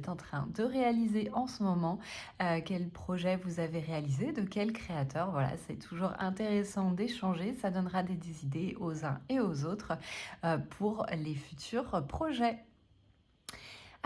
êtes en train de réaliser en ce moment, quel projet vous avez réalisé, de quel créateur. Voilà, c'est toujours intéressant d'échanger, ça donnera des idées aux uns et aux autres pour les futurs projets.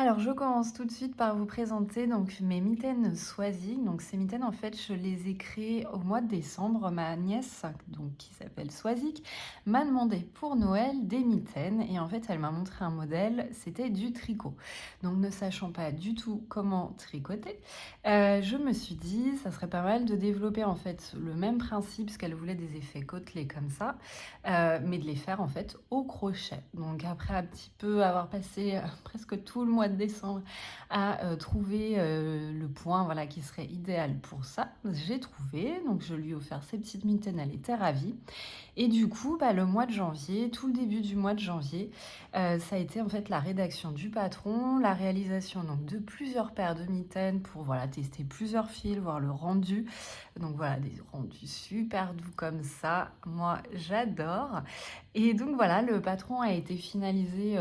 Alors, je commence tout de suite par vous présenter donc mes mitaines Swazik. Donc, ces mitaines, en fait, je les ai créées au mois de décembre. Ma nièce, donc qui s'appelle Swazik, m'a demandé pour Noël des mitaines et en fait, elle m'a montré un modèle. C'était du tricot. Donc, ne sachant pas du tout comment tricoter, je me suis dit, ça serait pas mal de développer en fait le même principe, parce qu'elle voulait des effets côtelés comme ça, mais de les faire en fait au crochet. Donc après un petit peu avoir passé presque tout le mois de décembre à trouver le point voilà, qui serait idéal pour ça, j'ai trouvé. Donc je lui ai offert ses petites mitaines, elle était ravie. Et du coup, le mois de janvier, tout le début du mois de janvier, ça a été en fait la rédaction du patron, la réalisation donc de plusieurs paires de mitaines pour voilà, tester plusieurs fils, voir le rendu. Donc voilà, des rendus super doux comme ça. Moi, j'adore. Et donc voilà, le patron a été finalisé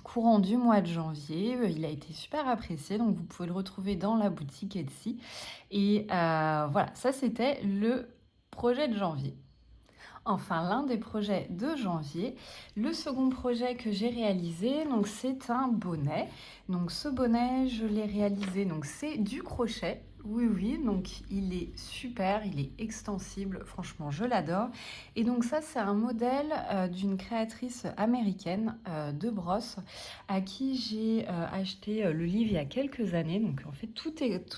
courant du mois de janvier. Il a été super apprécié, donc vous pouvez le retrouver dans la boutique Etsy. Et voilà, ça c'était le projet de janvier. Enfin, l'un des projets de janvier. Le second projet que j'ai réalisé, donc c'est un bonnet. Donc ce bonnet, je l'ai réalisé, donc c'est du crochet. Oui, oui, donc il est super, il est extensible, franchement, je l'adore. Et donc ça, c'est un modèle d'une créatrice américaine de brosse à qui j'ai acheté le livre il y a quelques années. Donc en fait, tout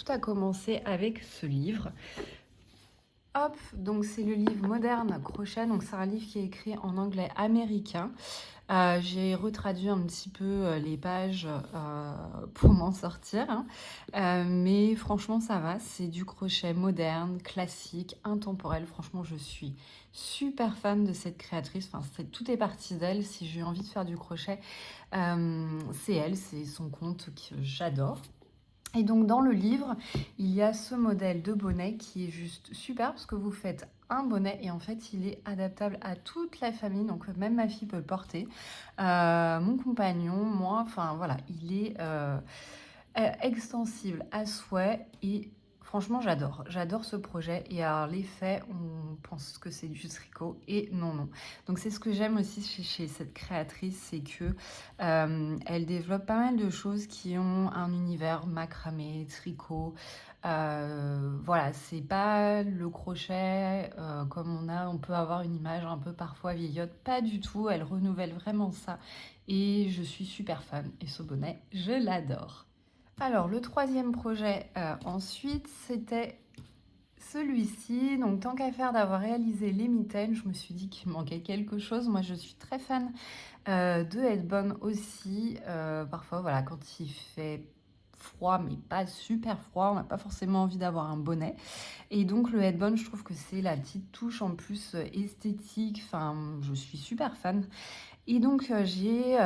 a commencé avec ce livre. Hop, donc c'est le livre Moderne Crochet, donc c'est un livre qui est écrit en anglais américain. J'ai retraduit un petit peu les pages pour m'en sortir, hein. Mais franchement ça va, c'est du crochet moderne, classique, intemporel. Franchement je suis super fan de cette créatrice, enfin tout est parti d'elle. Si j'ai envie de faire du crochet, c'est elle, c'est son compte que j'adore. Et donc dans le livre, il y a ce modèle de bonnet qui est juste super parce que vous faites un bonnet et en fait il est adaptable à toute la famille, donc même ma fille peut le porter, mon compagnon, moi, enfin voilà, il est extensible à souhait et franchement j'adore ce projet. Et alors l'effet, on pense que c'est du tricot et non non. Donc c'est ce que j'aime aussi chez cette créatrice, c'est que elle développe pas mal de choses qui ont un univers macramé, tricot. Voilà, c'est pas le crochet comme on peut avoir une image un peu parfois vieillotte, pas du tout. Elle renouvelle vraiment ça et je suis super fan. Et ce bonnet, je l'adore. Alors, le troisième projet, ensuite, c'était celui-ci. Donc, tant qu'à faire d'avoir réalisé les mitaines, je me suis dit qu'il manquait quelque chose. Moi, je suis très fan de headband aussi. Parfois, voilà, quand il fait froid, mais pas super froid, on n'a pas forcément envie d'avoir un bonnet. Et donc, le headband, je trouve que c'est la petite touche en plus esthétique. Enfin, je suis super fan. Et donc j'ai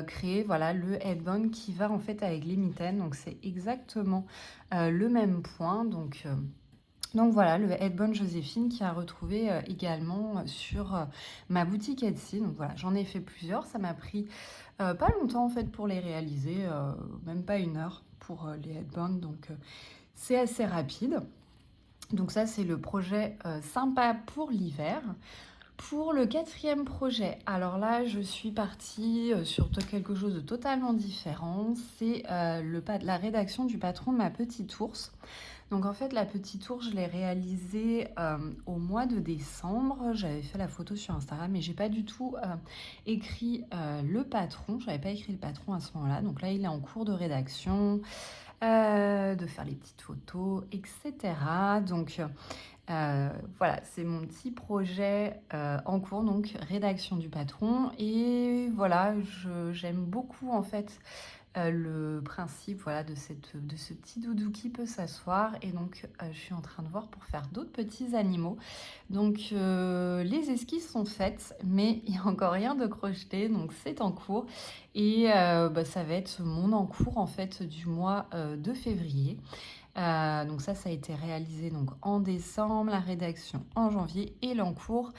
créé voilà, le headband qui va en fait avec les mitaines. Donc c'est exactement le même point. Donc voilà, le headband Joséphine qui a retrouvé également sur ma boutique Etsy. Donc voilà, j'en ai fait plusieurs. Ça m'a pris pas longtemps en fait pour les réaliser, même pas 1 heure pour les headbands. Donc c'est assez rapide. Donc ça c'est le projet sympa pour l'hiver. Pour le quatrième projet, alors là, je suis partie sur quelque chose de totalement différent. C'est la rédaction du patron de ma petite ours. Donc en fait, la petite ours, je l'ai réalisée au mois de décembre. J'avais fait la photo sur Instagram, mais j'ai pas du tout écrit le patron. J'avais pas écrit le patron à ce moment-là. Donc là, il est en cours de rédaction, de faire les petites photos, etc. Donc voilà, c'est mon petit projet en cours, donc rédaction du patron. Et voilà, j'aime beaucoup en fait le principe voilà, de ce petit doudou qui peut s'asseoir. Et donc je suis en train de voir pour faire d'autres petits animaux. Donc les esquisses sont faites, mais il n'y a encore rien de crocheté, donc c'est en cours. Et ça va être mon en cours en fait du mois de février. Donc ça a été réalisé donc en décembre, la rédaction en janvier et l'encours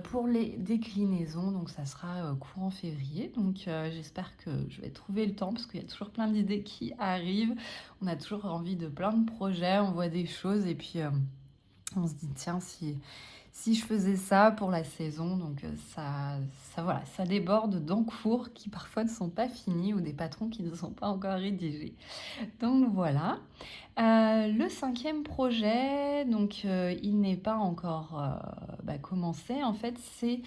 pour les déclinaisons, donc ça sera courant février. Donc j'espère que je vais trouver le temps parce qu'il y a toujours plein d'idées qui arrivent. On a toujours envie de plein de projets, on voit des choses et puis on se dit tiens si je faisais ça pour la saison, donc voilà, ça déborde d'encours qui parfois ne sont pas finis ou des patrons qui ne sont pas encore rédigés. Donc voilà. Le 5e projet, donc il n'est pas encore commencé. En fait, c'est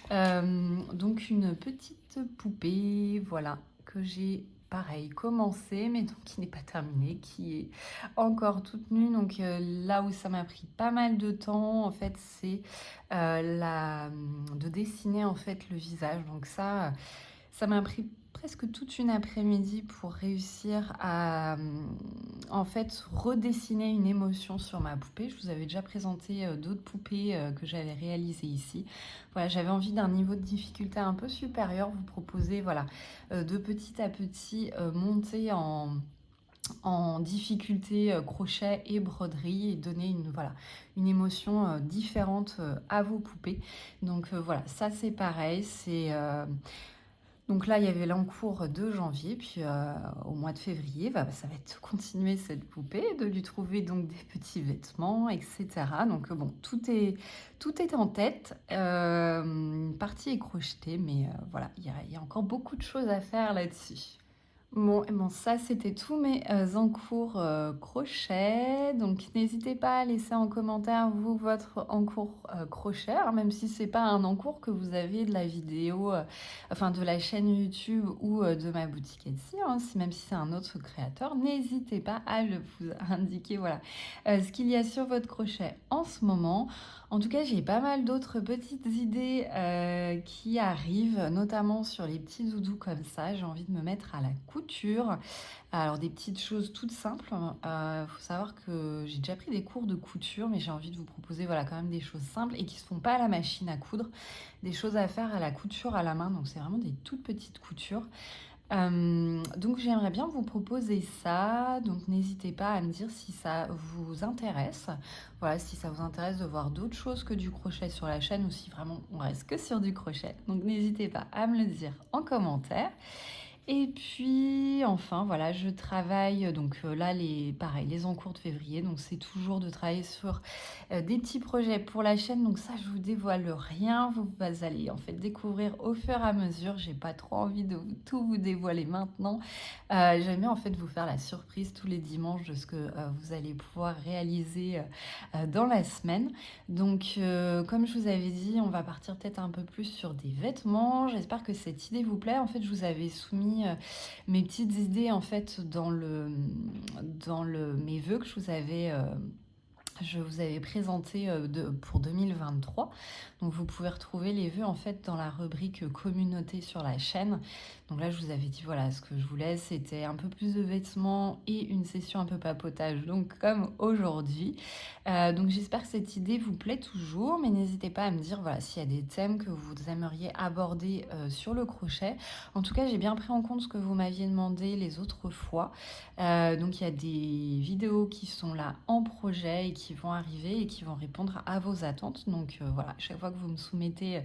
donc une petite poupée, voilà, que j'ai pareil commencé, mais donc qui n'est pas terminée, qui est encore toute nue. Donc là où ça m'a pris pas mal de temps, en fait, c'est de dessiner en fait le visage. Donc ça m'a pris presque toute une après-midi pour réussir à en fait redessiner une émotion sur ma poupée. Je vous avais déjà présenté d'autres poupées que j'avais réalisées ici. Voilà, j'avais envie d'un niveau de difficulté un peu supérieur, vous proposer voilà, de petit à petit monter en difficulté crochet et broderie et donner une émotion différente à vos poupées. Donc voilà, ça c'est pareil, donc là, il y avait l'encours de janvier, puis au mois de février, ça va être de continuer cette poupée, de lui trouver donc des petits vêtements, etc. Donc bon, tout est en tête, partie est crochetée, mais voilà, il y a encore beaucoup de choses à faire là-dessus. Bon, ça c'était tous mes encours crochet. Donc n'hésitez pas à laisser en commentaire vous votre encours crochet, hein, même si c'est pas un encours que vous avez de la vidéo, enfin de la chaîne YouTube ou de ma boutique Etsy, hein, même si c'est un autre créateur, n'hésitez pas à vous indiquer voilà ce qu'il y a sur votre crochet en ce moment. En tout cas, j'ai pas mal d'autres petites idées qui arrivent, notamment sur les petits doudous comme ça. J'ai envie de me mettre à la couture. Alors, des petites choses toutes simples. Faut savoir que j'ai déjà pris des cours de couture, mais j'ai envie de vous proposer voilà, quand même des choses simples et qui se font pas à la machine à coudre. Des choses à faire à la couture à la main. Donc, c'est vraiment des toutes petites coutures. Donc j'aimerais bien vous proposer ça, donc n'hésitez pas à me dire si ça vous intéresse. Voilà, si ça vous intéresse de voir d'autres choses que du crochet sur la chaîne ou si vraiment on reste que sur du crochet. Donc n'hésitez pas à me le dire en commentaire. Et puis enfin voilà, je travaille donc là pareil, les encours de février, donc c'est toujours de travailler sur des petits projets pour la chaîne. Donc ça je vous dévoile rien, vous allez en fait découvrir au fur et à mesure. J'ai pas trop envie de tout vous dévoiler maintenant. J'aime bien en fait vous faire la surprise tous les dimanches de ce que vous allez pouvoir réaliser dans la semaine. Donc comme je vous avais dit, on va partir peut-être un peu plus sur des vêtements. J'espère que cette idée vous plaît. En fait je vous avais soumis mes petites idées en fait dans mes vœux que je vous avais présenté pour 2023. Donc vous pouvez retrouver les vœux en fait dans la rubrique communauté sur la chaîne. Donc là je vous avais dit voilà, ce que je voulais c'était un peu plus de vêtements et une session un peu papotage, donc comme aujourd'hui. Donc j'espère que cette idée vous plaît toujours, mais n'hésitez pas à me dire voilà s'il y a des thèmes que vous aimeriez aborder sur le crochet. En tout cas j'ai bien pris en compte ce que vous m'aviez demandé les autres fois. Donc il y a des vidéos qui sont là en projet et qui vont arriver et qui vont répondre à vos attentes. Donc voilà, chaque fois que vous me soumettez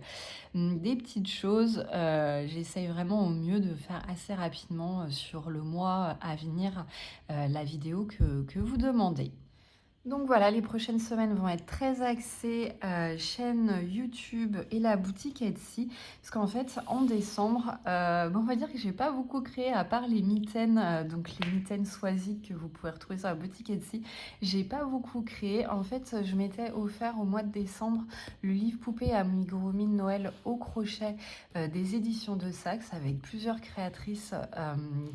des petites choses, j'essaye vraiment au mieux de faire assez rapidement sur le mois à venir la vidéo que vous demandez. Donc voilà, les prochaines semaines vont être très axées chaîne YouTube et la boutique Etsy. Parce qu'en fait, en décembre, on va dire que j'ai pas beaucoup créé à part les mitaines, donc les mitaines Swazik que vous pouvez retrouver sur la boutique Etsy. J'ai pas beaucoup créé. En fait, je m'étais offert au mois de décembre le livre poupée amigurumi de Noël au crochet des éditions de Saxe avec plusieurs créatrices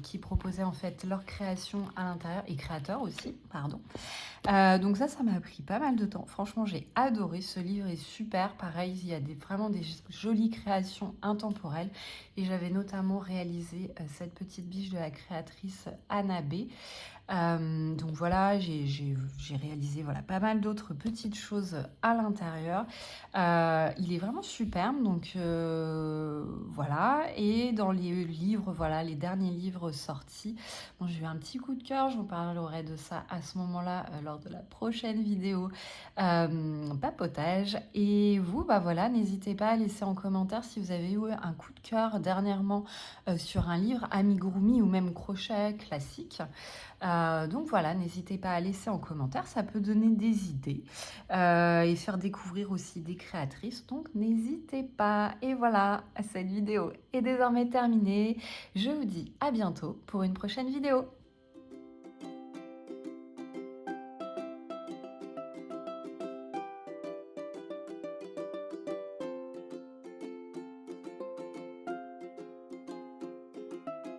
qui proposaient en fait leur création à l'intérieur et créateurs aussi, pardon. Donc ça m'a pris pas mal de temps. Franchement, j'ai adoré. Ce livre est super. Pareil, il y a vraiment des jolies créations intemporelles et j'avais notamment réalisé, cette petite biche de la créatrice Anna B. Donc voilà, j'ai réalisé, voilà, pas mal d'autres petites choses à l'intérieur. Il est vraiment superbe, donc voilà. Et dans les livres, voilà, les derniers livres sortis, bon, j'ai eu un petit coup de cœur, je vous parlerai de ça à ce moment-là, lors de la prochaine vidéo papotage. Et vous, bah voilà, n'hésitez pas à laisser en commentaire si vous avez eu un coup de cœur dernièrement sur un livre amigurumi ou même crochet classique. Donc voilà, n'hésitez pas à laisser en commentaire, ça peut donner des idées et faire découvrir aussi des créatrices, donc n'hésitez pas. Et voilà, cette vidéo est désormais terminée. Je vous dis à bientôt pour une prochaine vidéo.